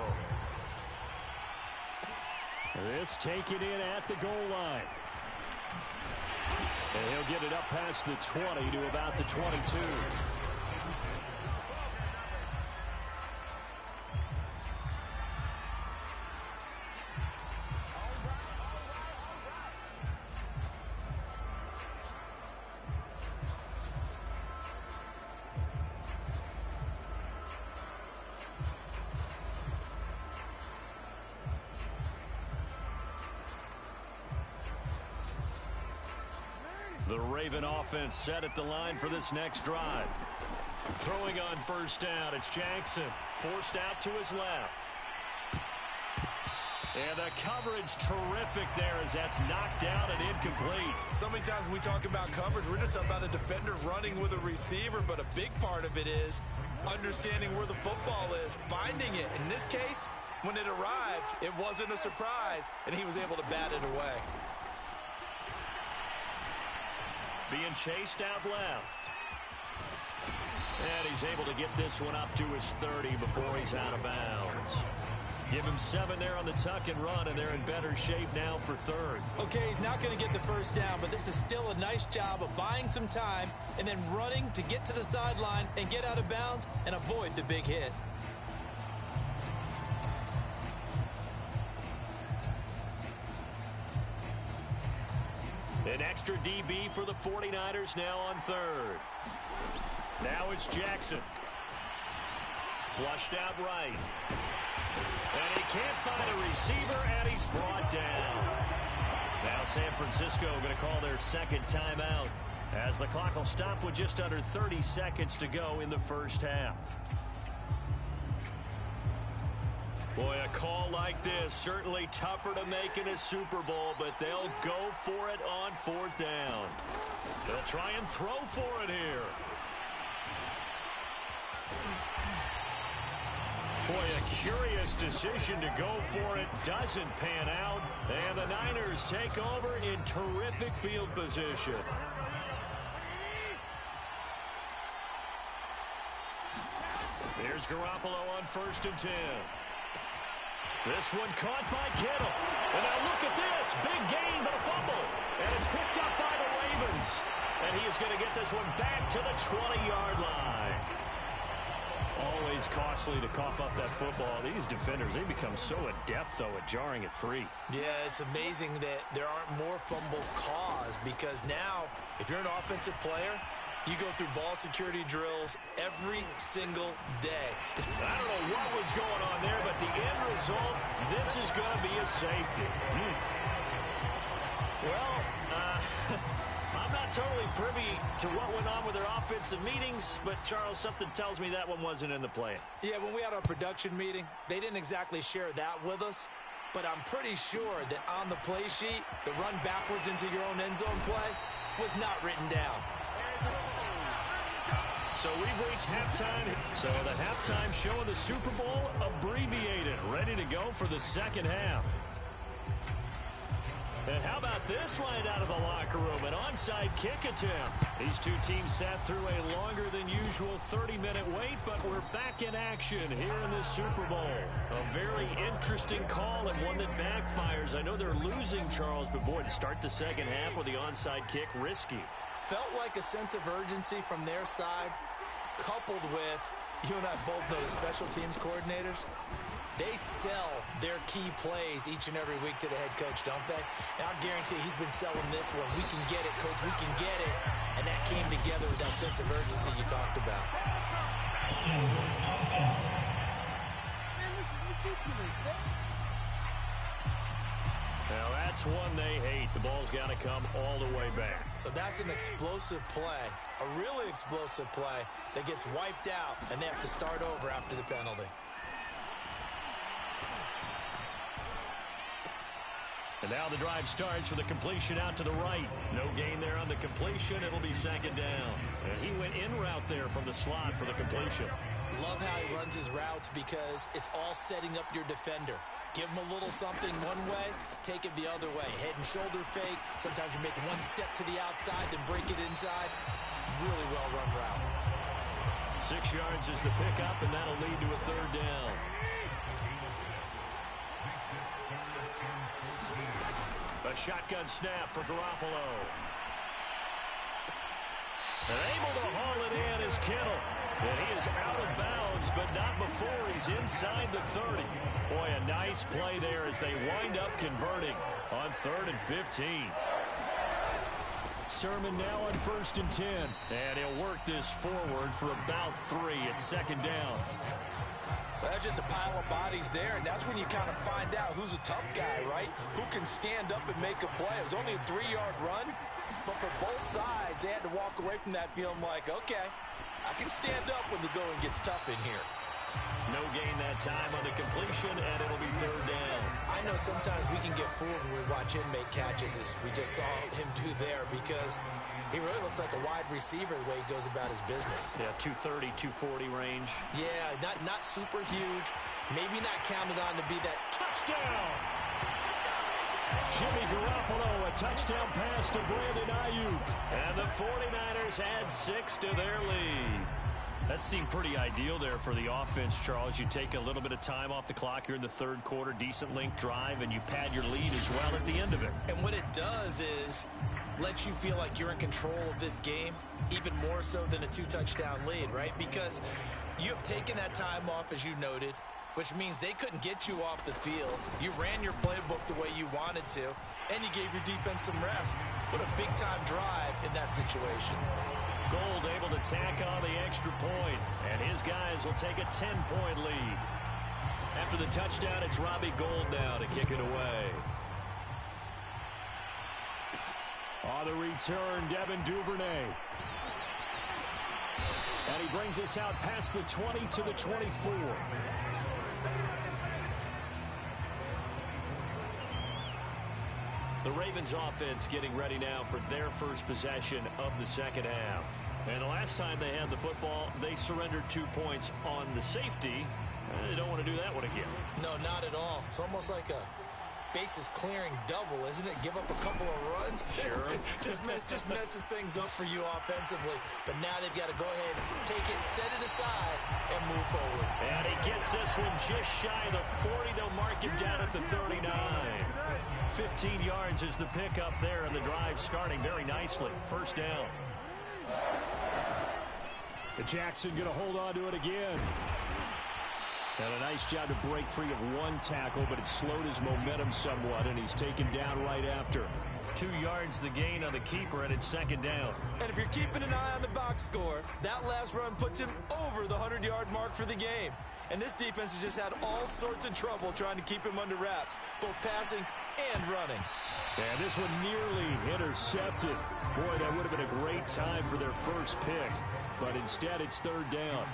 This taken in at the goal line. And he'll get it up past the 20 to about the 22.
The Raven offense set at the line for this next drive. Throwing on first down, it's Jackson. Forced out to his left. And the coverage terrific there as that's knocked down and incomplete.
So many times when we talk about coverage, we're just about a defender running with a receiver, but a big part of it is understanding where the football is, finding it. In this case, when it arrived, it wasn't a surprise, and he was able to bat it away.
Being chased out left. And he's able to get this one up to his 30 before he's out of bounds. Give him 7 there on the tuck and run, and they're in better shape now for third.
Okay, he's not going to get the first down, but this is still a nice job of buying some time and then running to get to the sideline and get out of bounds and avoid the big hit.
An extra DB for the 49ers now on third. Now it's Jackson. Flushed out right. And he can't find a receiver, and he's brought down. Now San Francisco going to call their second timeout as the clock will stop with just under 30 seconds to go in the first half. Boy, a call like this, certainly tougher to make in a Super Bowl, but they'll go for it on fourth down. They'll try and throw for it here. Boy, a curious decision to go for it doesn't pan out, and the Niners take over in terrific field position. Here's Garoppolo on 1st and 10. This one caught by Kittle. And now look at this. Big gain, but a fumble. And it's picked up by the Ravens. And he is going to get this one back to the 20-yard line. Always costly to cough up that football. These defenders, they become so adept, though, at jarring it free.
Yeah, it's amazing that there aren't more fumbles caused because now, if you're an offensive player, you go through ball security drills every single day.
I don't know what was going on there, but the end result, this is going to be a safety. Well, I'm not totally privy to what went on with their offensive meetings, but, Charles, something tells me that one wasn't in the plan.
Yeah, when we had our production meeting, they didn't exactly share that with us, but I'm pretty sure that on the play sheet, the run backwards into your own end zone play was not written down.
So we've reached halftime. So the halftime show of the Super Bowl abbreviated, ready to go for the second half. And how about this right out of the locker room? An onside kick attempt. These two teams sat through a longer than usual 30-minute wait, but we're back in action here in this Super Bowl. A very interesting call and one that backfires. I know they're losing, Charles, but boy, to start the second half with the onside kick, risky.
Felt like a sense of urgency from their side, coupled with, you and I both know the special teams coordinators, they sell their key plays each and every week to the head coach, don't they? And I guarantee he's been selling this one. We can get it, coach, we can get it. And that came together with that sense of urgency you talked about.
Now that's one they hate. The ball's got to come all the way back.
So that's an explosive play, a really explosive play that gets wiped out, and they have to start over after the penalty.
And now the drive starts with a completion out to the right. No gain there on the completion. It'll be second down. And he went in route there from the slot for the completion.
Love how he runs his routes because it's all setting up your defender. Give him a little something one way, take it the other way. Head and shoulder fake. Sometimes you make one step to the outside, then break it inside. Really well-run route.
6 yards is the pickup, and that'll lead to a third down. A shotgun snap for Garoppolo. And able to haul it in is Kittle. And he is out of bounds, but not before he's inside the 30. Boy, a nice play there as they wind up converting on 3rd and 15. Sermon now on 1st and 10. And he'll work this forward for about 3 at second down.
Well, that's just a pile of bodies there, and that's when you kind of find out who's a tough guy, right? Who can stand up and make a play. It was only a 3-yard run, but for both sides, they had to walk away from that feeling like, okay, I can stand up when the going gets tough in here.
No gain that time on the completion, and it'll be third down.
I know sometimes we can get fooled when we watch him make catches, as we just saw him do there, because he really looks like a wide receiver the way he goes about his business.
Yeah, 230, 240 range.
Yeah, not super huge. Maybe not counted on to be that
Touchdown! Jimmy Garoppolo, a touchdown pass to Brandon Ayuk.
And the 49ers add 6 to their lead.
That seemed pretty ideal there for the offense, Charles. You take a little bit of time off the clock here in the third quarter, decent length drive, and you pad your lead as well at the end of it.
And what it does is let you feel like you're in control of this game, even more so than a 2-touchdown lead, right? Because you have taken that time off, as you noted, which means they couldn't get you off the field. You ran your playbook the way you wanted to, and you gave your defense some rest. What a big-time drive in that situation.
Gold able to tack on the extra point, and his guys will take a 10-point lead. After the touchdown, it's Robbie Gould now to kick it away.
On the return, Devin Duvernay. And he brings us out past the 20 to the 24.
The Ravens offense getting ready now for their first possession of the second half. And the last time they had the football, they surrendered 2 points on the safety. They don't want to do that one again.
No, not at all. It's almost like a bases clearing double, isn't it? Give up a couple of runs.
Sure.
just messes things up for you offensively. But now they've got to go ahead, take it, set it aside, and move forward.
And he gets this one just shy of the 40. They'll mark him down at the 39. 15 yards is the pickup there, and the drive starting very nicely. First down.
Jackson going to hold on to it again. And a nice job to break free of one tackle, but it slowed his momentum somewhat, and he's taken down right after.
2 yards the gain on the keeper, and it's second down.
And if you're keeping an eye on the box score, that last run puts him over the 100-yard mark for the game. And this defense has just had all sorts of trouble trying to keep him under wraps, both passing and running.
And this one nearly intercepted. Boy, that would have been a great time for their first pick, but instead it's third down.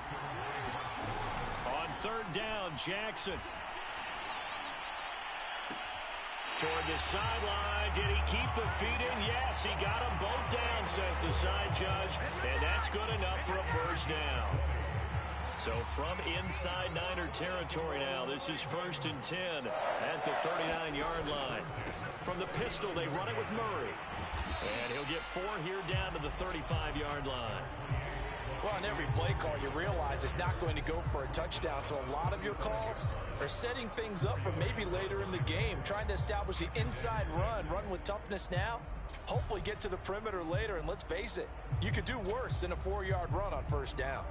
On third down, Jackson. Toward the sideline. Did he keep the feet in? Yes, he got them both down, says the side judge. And that's good enough for a first down. So from inside Niner territory now, this is 1st and 10 at the 39-yard line. From the pistol, they run it with Murray. And he'll get 4 here down to the 35-yard line.
Well, on every play call, you realize it's not going to go for a touchdown. So a lot of your calls are setting things up for maybe later in the game, trying to establish the inside run with toughness now, hopefully get to the perimeter later. And let's face it, you could do worse than a 4-yard run on first down.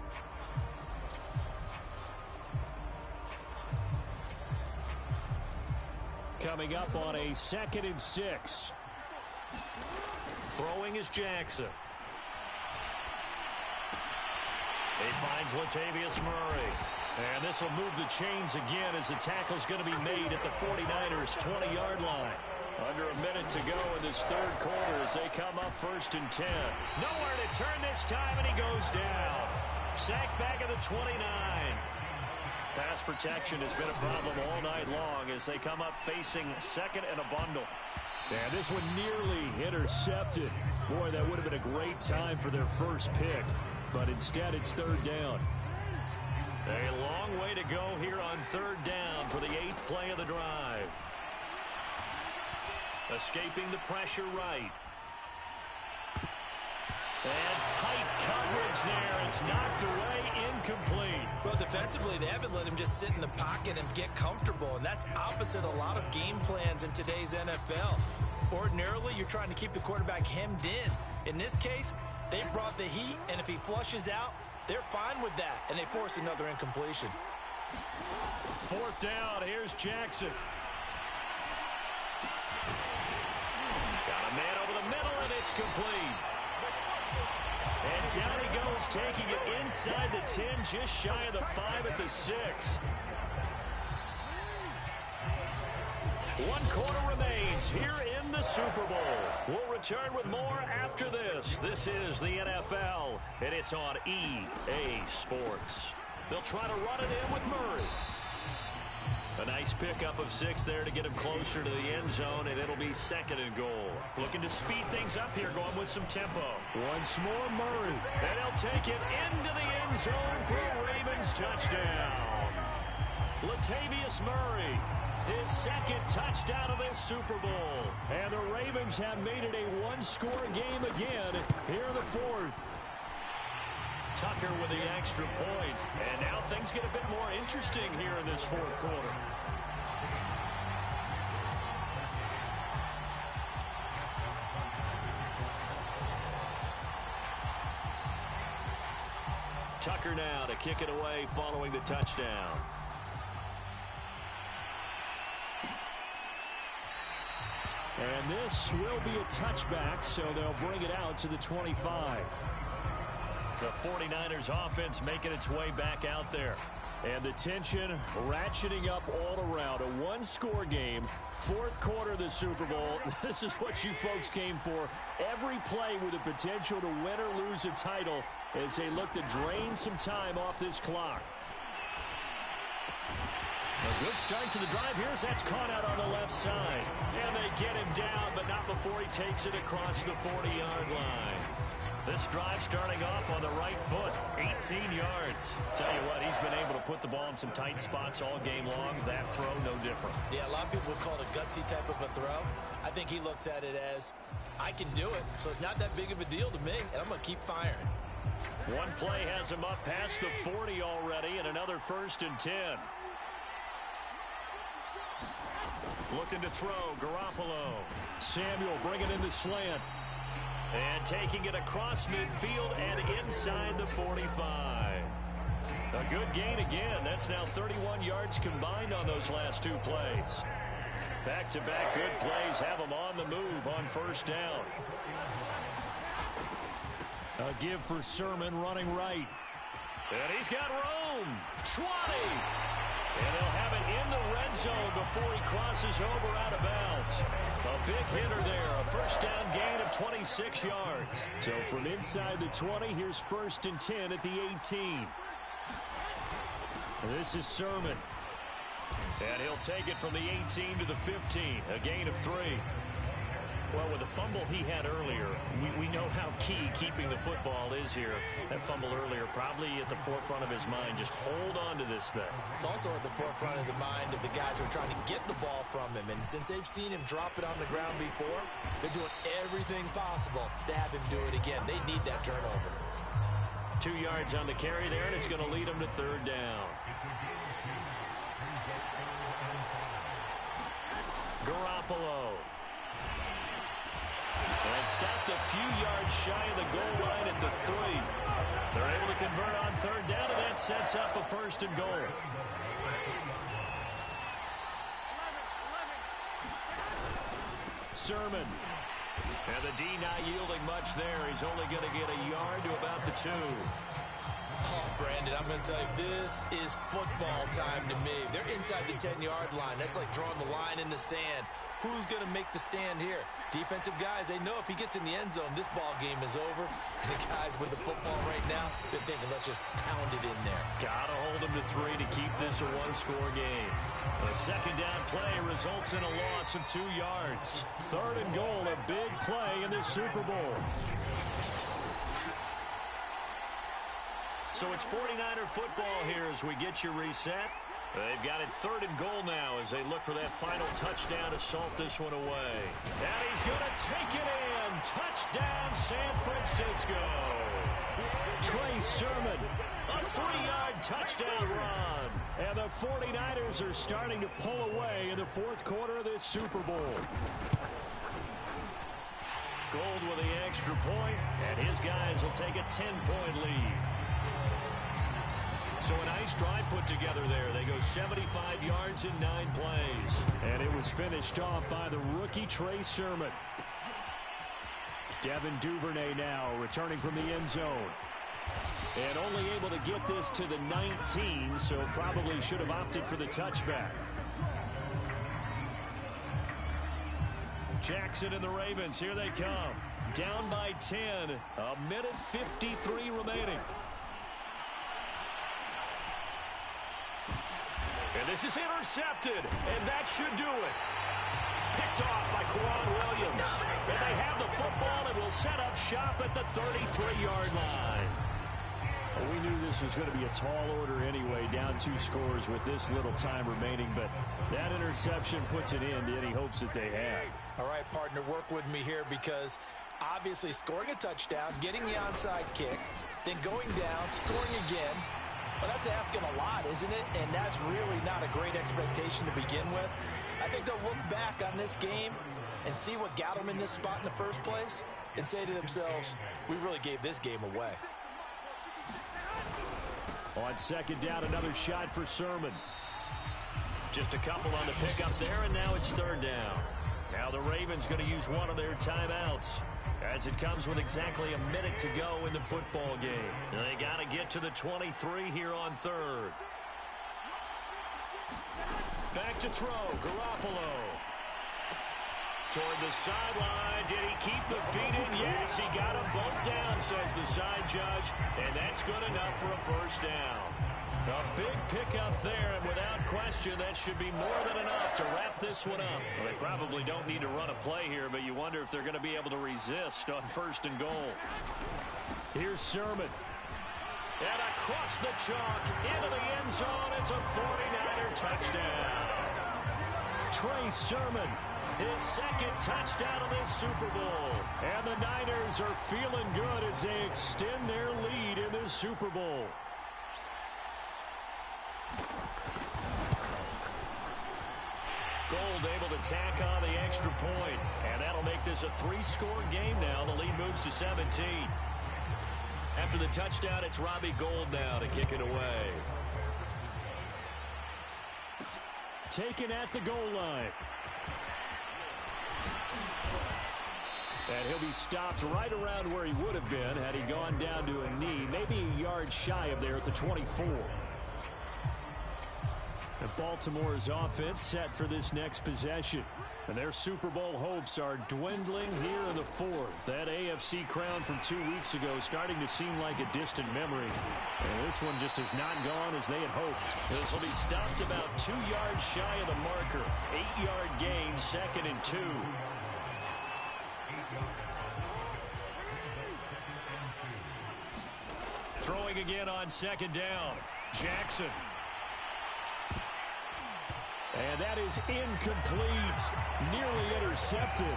Coming up on a 2nd and 6.
Throwing is Jackson. He finds Latavius Murray. And this will move the chains again as the tackle's going to be made at the 49ers' 20-yard line. Under a minute to go in this third quarter as they come up 1st and 10. Nowhere to turn this time, and he goes down. Sacked back at the 29. Pass protection has been a problem all night long as they come up facing second and a bundle.
And this one nearly intercepted. Boy, that would have been a great time for their first pick. But instead, it's third down.
A long way to go here on third down for the 8th play of the drive. Escaping the pressure right. And tight coverage there. It's knocked away, incomplete.
Well, defensively, they haven't let him just sit in the pocket and get comfortable, and that's opposite a lot of game plans in today's NFL. Ordinarily, you're trying to keep the quarterback hemmed in. In this case, they brought the heat, and if he flushes out, they're fine with that, and they force another incompletion.
4th down, here's Jackson. Got a man over the middle, and it's complete. And down he goes, taking it inside the 10, just shy of the 5 at the 6. 1 quarter remains here in the Super Bowl. We'll return with more after this. This is the NFL, and it's on EA Sports. They'll try to run it in with Murray. A nice pickup of 6 there to get him closer to the end zone, and it'll be 2nd and goal. Looking to speed things up here, going with some tempo.
Once more, Murray.
And he'll take it into the end zone for a Ravens touchdown. Latavius Murray, his 2nd touchdown of this Super Bowl.
And the Ravens have made it a one-score game again here in the 4th.
Tucker with the extra point. And now things get a bit more interesting here in this 4th quarter. Tucker now to kick it away following the touchdown.
And this will be a touchback, so they'll bring it out to the 25.
The 49ers offense making its way back out there.
And the tension ratcheting up all around. A one-score game, 4th quarter of the Super Bowl. This is what you folks came for. Every play with the potential to win or lose a title as they look to drain some time off this clock.
A good start to the drive here as that's caught out on the left side. And they get him down, but not before he takes it across the 40-yard line. This drive starting off on the right foot, 18 yards. Tell you what, he's been able to put the ball in some tight spots all game long. That throw, no different.
Yeah, a lot of people would call it a gutsy type of a throw. I think he looks at it as, I can do it, so it's not that big of a deal to me, and I'm going to keep firing.
One play has him up past the 40 already, and another 1st and 10. Looking to throw, Garoppolo.
Samuel bringing in the slant.
And taking it across midfield and inside the 45. A good gain again. That's now 31 yards combined on those last 2 plays. Back-to-back good plays have them on the move on 1st down.
A give for Sermon running right.
And he's got room. 20. And they'll have it in the red zone before he crosses over out of bounds. A big hitter there. A 1st down gain of 26 yards.
So from inside the 20, here's 1st and 10 at the 18. This is Sermon.
And he'll take it from the 18 to the 15. A gain of 3. Well, with the fumble he had earlier, we know how key keeping the football is here. That fumble earlier probably at the forefront of his mind. Just hold on to this thing.
It's also at the forefront of the mind of the guys who are trying to get the ball from him. And since they've seen him drop it on the ground before, they're doing everything possible to have him do it again. They need that turnover.
2 yards on the carry there, and it's going to lead him to 3rd down. Garoppolo. And stopped a few yards shy of the goal line at the 3. They're able to convert on 3rd down, and that sets up a 1st and goal.
Sermon.
And the D not yielding much there. He's only going to get a yard to about the 2.
Oh, Brandon, I'm going to tell you, this is football time to me. They're inside the 10-yard line. That's like drawing the line in the sand. Who's going to make the stand here? Defensive guys, they know if he gets in the end zone, this ball game is over. And the guys with the football right now, they're thinking, let's just pound it in there.
Got to hold him to 3 to keep this a one-score game. A 2nd down play results in a loss of 2 yards.
3rd and goal, a big play in this Super Bowl.
So it's 49er football here as we get you reset. They've got it 3rd and goal now as they look for that final touchdown to salt this one away. And he's going to take it in. Touchdown, San Francisco.
Trey Sermon.
A 3-yard touchdown run.
And the 49ers are starting to pull away in the 4th quarter of this Super Bowl.
Gold with the extra point, and his guys will take a 10-point lead. So a nice drive put together there. They go 75 yards in 9 plays.
And it was finished off by the rookie Trey Sermon. Devin Duvernay now returning from the end zone. And only able to get this to the 19, so probably should have opted for the touchback. Jackson and the Ravens, here they come. Down by 10, a minute 53 remaining. And this is intercepted, and that should do it. Picked off by Quan Williams. And they have the football and will set up shop at the 33-yard line. Well, we knew this was going to be a tall order anyway, down 2 scores with this little time remaining, but that interception puts an end to any hopes that they had.
All right, partner, work with me here because obviously scoring a touchdown, getting the onside kick, then going down, scoring again. Well, that's asking a lot, isn't it? And that's really not a great expectation to begin with. I think they'll look back on this game and see what got them in this spot in the first place and say to themselves, we really gave this game away.
On second down, another shot for Sermon. Just a couple on the pickup there, and now it's third down. Now the Ravens going to use one of their timeouts as it comes with exactly a minute to go in the football game. They got to get to the 23 here on third. Back to throw, Garoppolo. Toward the sideline. Did he keep the feet in? Yes, he got them both down, says the side judge, and that's good enough for a first down. A big pickup there, and without question, that should be more than enough to wrap this one up. Well, they probably don't need to run a play here, but you wonder if they're going to be able to resist on first and goal. Here's Sermon. And across the chalk, into the end zone, it's a 49er touchdown. Trey Sermon, his second touchdown of this Super Bowl. And the Niners are feeling good as they extend their lead in this Super Bowl. Gold able to tack on the extra point, and that'll make this a 3-score game now. The lead moves to 17. After the touchdown, it's Robbie Gould now to kick it away. Taken at the goal line. And he'll be stopped right around where he would have been had he gone down to a knee, maybe a yard shy of there at the 24. And Baltimore's offense set for this next possession. And their Super Bowl hopes are dwindling here in the fourth. That AFC crown from 2 weeks ago starting to seem like a distant memory. And this one just has not gone as they had hoped. This will be stopped about 2 yards shy of the marker. 8-yard gain, 2nd and 2. Throwing again on second down. Jackson. And that is incomplete. Nearly intercepted.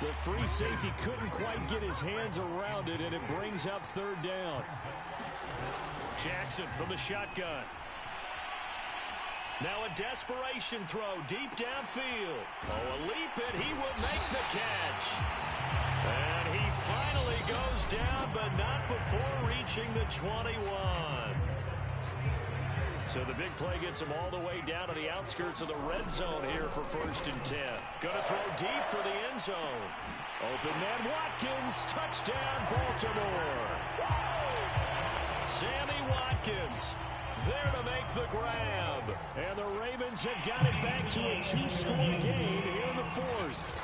The free safety couldn't quite get his hands around it, and it brings up third down. Jackson from the shotgun. Now a desperation throw deep downfield. Oh, a leap, and he will make the catch. And he finally goes down, but not before reaching the 21. So the big play gets him all the way down to the outskirts of the red zone here for 1st and 10. Going to throw deep for the end zone. Open man Watkins, touchdown Baltimore. Sammy Watkins there to make the grab. And the Ravens have got it back to a 2-score game here in the fourth.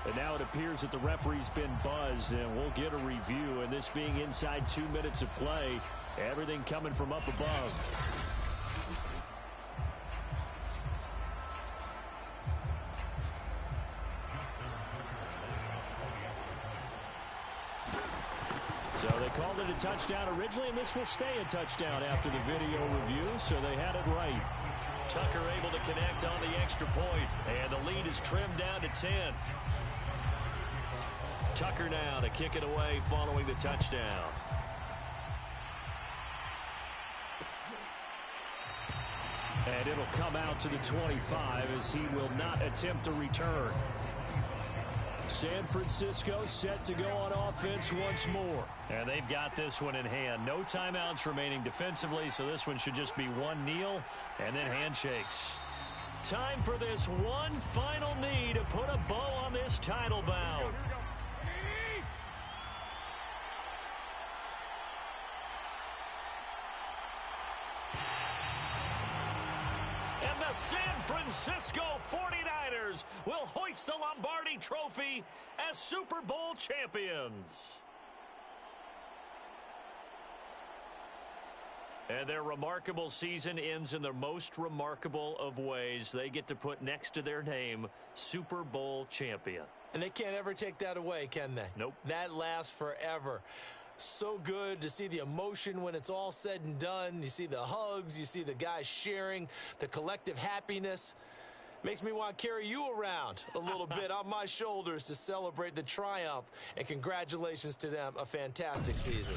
And now it appears that the referee's been buzzed, and we'll get a review. And this being inside 2 minutes of play, everything coming from up above. So they called it a touchdown originally, and this will stay a touchdown after the video review, so they had it right. Tucker able to connect on the extra point, and the lead is trimmed down to 10. Tucker now to kick it away following the touchdown. And it'll come out to the 25 as he will not attempt to return. San Francisco set to go on offense once more. And they've got this one in hand. No timeouts remaining defensively, so this one should just be one kneel and then handshakes. Time for this one final knee to put a bow on this title bout.
The San Francisco 49ers will hoist the Lombardi Trophy as Super Bowl champions. And their remarkable season ends in the most remarkable of ways. They get to put next to their name, Super Bowl champion.
And they can't ever take that away, can they?
Nope.
That lasts forever. So good to see the emotion when it's all said and done. You see the hugs, you see the guys sharing, the collective happiness. Makes me want to carry you around a little bit on my shoulders to celebrate the triumph. And congratulations to them, a fantastic season.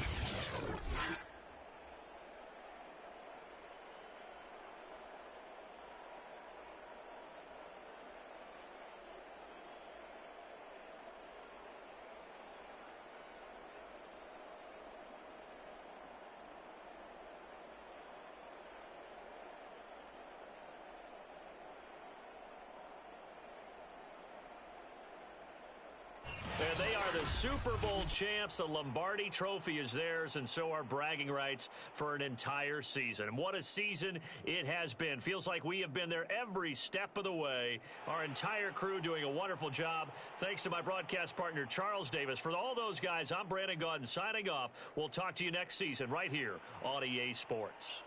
And they are the Super Bowl champs. The Lombardi Trophy is theirs, and so are bragging rights for an entire season. And what a season it has been. Feels like we have been there every step of the way. Our entire crew doing a wonderful job. Thanks to my broadcast partner, Charles Davis. For all those guys, I'm Brandon Gaudin signing off. We'll talk to you next season right here on EA Sports.